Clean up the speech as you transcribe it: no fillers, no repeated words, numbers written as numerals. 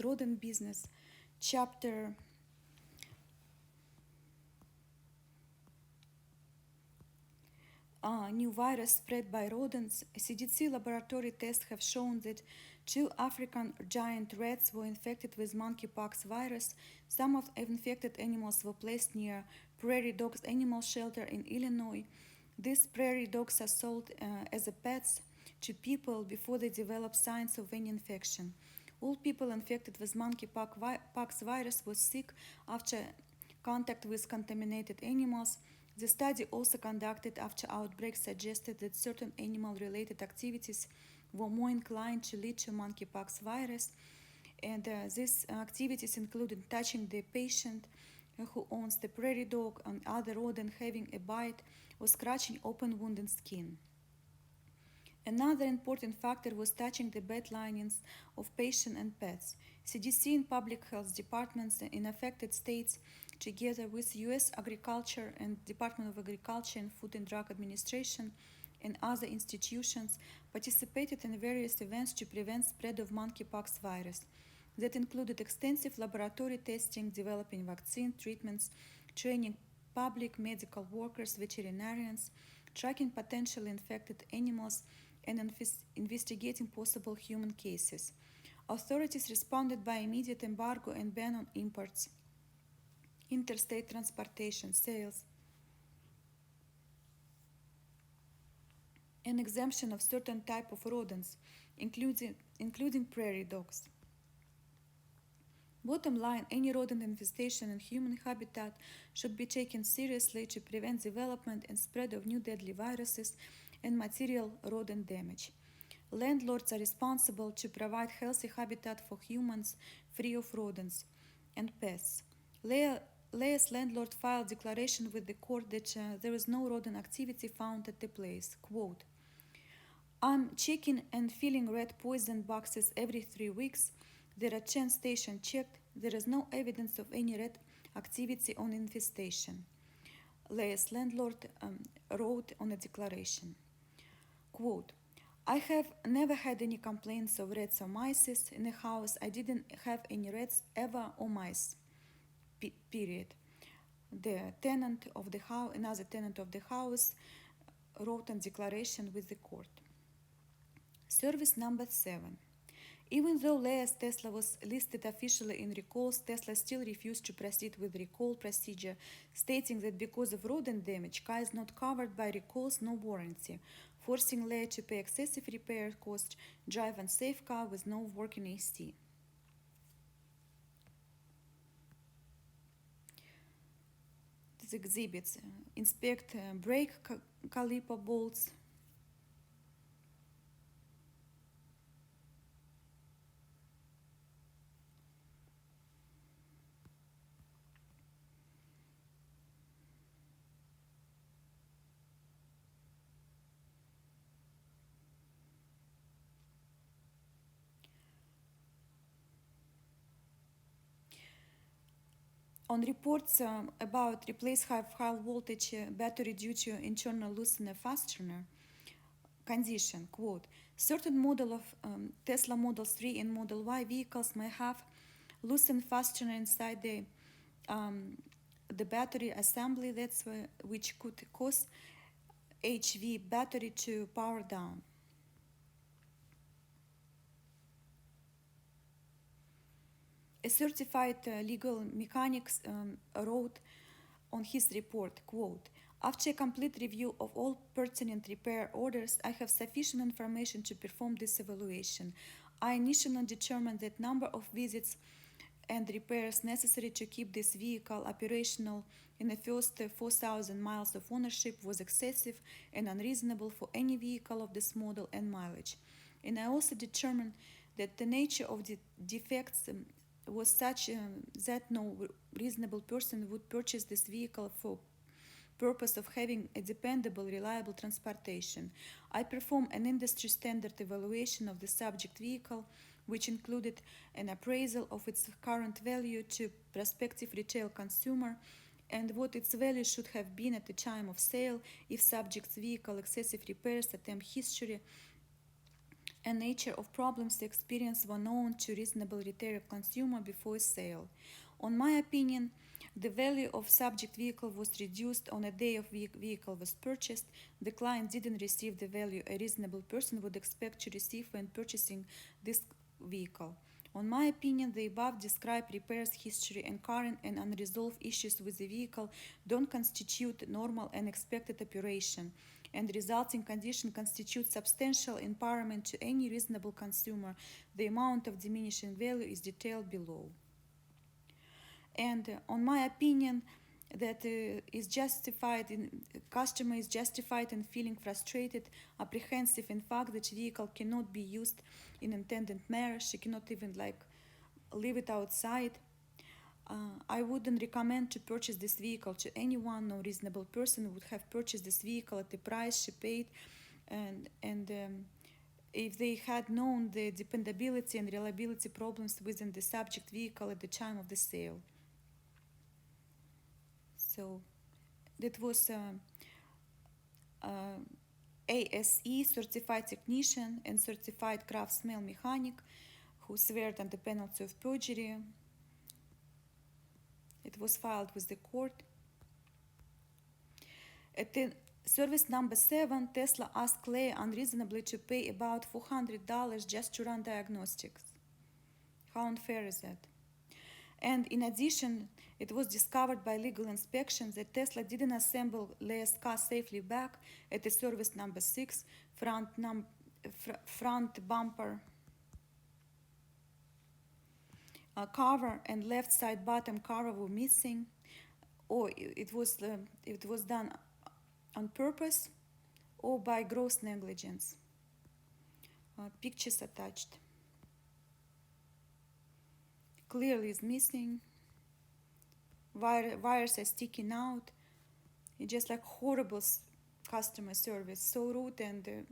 Rodent Business, chapter new virus spread by rodents. CDC laboratory tests have shown that 2 African giant rats were infected with monkeypox virus. Some of the infected animals were placed near Prairie Dogs Animal Shelter in Illinois. These prairie dogs are sold as pets to people before they develop signs of any infection. All people infected with monkeypox virus were sick after contact with contaminated animals. The study also conducted after outbreaks suggested that certain animal-related activities were more inclined to lead to monkeypox virus, and these activities included touching the patient who owns the prairie dog and other rodent having a bite or scratching open wounded skin. Another important factor was touching the bed linings of patients and pets. CDC and public health departments in affected states, together with U.S. Agriculture and Department of Agriculture and Food and Drug Administration and other institutions, participated in various events to prevent spread of monkeypox virus. That included extensive laboratory testing, developing vaccine treatments, training public medical workers, veterinarians, tracking potentially infected animals, and investigating possible human cases. Authorities responded by immediate embargo and ban on imports, interstate transportation, sales, and exemption of certain type of rodents, including prairie dogs. Bottom line, any rodent infestation in human habitat should be taken seriously to prevent development and spread of new deadly viruses and material rodent damage. Landlords are responsible to provide healthy habitat for humans free of rodents and pests. Leah's landlord filed declaration with the court that there is no rodent activity found at the place. Quote, I'm checking and filling rat poison boxes every 3 weeks. There are 10 stations checked. There is no evidence of any rat activity or infestation. Leah's landlord wrote on a declaration. Quote, I have never had any complaints of rats or mice in the house. I didn't have any rats ever or mice. Period. The tenant of the house, another tenant of the house, wrote a declaration with the court. Service number 7. Even though Leah's Tesla was listed officially in recalls, Tesla still refused to proceed with recall procedure, stating that because of rodent damage, car is not covered by recalls, no warranty, forcing Leah to pay excessive repair costs, drive unsafe car with no working AC. These exhibits inspect brake caliper bolts, on reports about replace high voltage battery due to internal loosener fastener condition, quote, certain model of Tesla Model 3 and Model Y vehicles may have loosened fastener inside the battery assembly, which could cause HV battery to power down. A certified legal mechanic wrote on his report, quote, after a complete review of all pertinent repair orders, I have sufficient information to perform this evaluation. I initially determined that number of visits and repairs necessary to keep this vehicle operational in the first 4,000 miles of ownership was excessive and unreasonable for any vehicle of this model and mileage. And I also determined that the nature of the defects was such that no reasonable person would purchase this vehicle for purpose of having a dependable, reliable transportation. I performed an industry standard evaluation of the subject vehicle, which included an appraisal of its current value to prospective retail consumer and what its value should have been at the time of sale if subject's vehicle excessive repairs, attempt history, and nature of problems experienced were known to reasonable retail consumer before sale. On my opinion, the value of subject vehicle was reduced on a day of vehicle was purchased. The client didn't receive the value a reasonable person would expect to receive when purchasing this vehicle. On my opinion, the above described repairs history and current and unresolved issues with the vehicle don't constitute normal and expected operation, and the resulting condition constitutes substantial impairment to any reasonable consumer. The amount of diminishing value is detailed below. And on my opinion, that is justified in customer is justified in feeling frustrated, apprehensive in fact that vehicle cannot be used in intended manner. She cannot even leave it outside. I wouldn't recommend to purchase this vehicle to anyone. No reasonable person would have purchased this vehicle at the price she paid, and if they had known the dependability and reliability problems within the subject vehicle at the time of the sale. So that was ASE, certified technician and certified craftsman mechanic, who swear under penalty of perjury. It was filed with the court. At the service number 7, Tesla asked Clay unreasonably to pay about $400 just to run diagnostics. How unfair is that? And in addition, it was discovered by legal inspection that Tesla didn't assemble Leia's car safely back at the service number 6, front bumper cover and left side bottom cover were missing, or it was done on purpose or by gross negligence. Pictures attached. Clearly is missing. Wires are sticking out. It's just like horrible customer service, so rude, and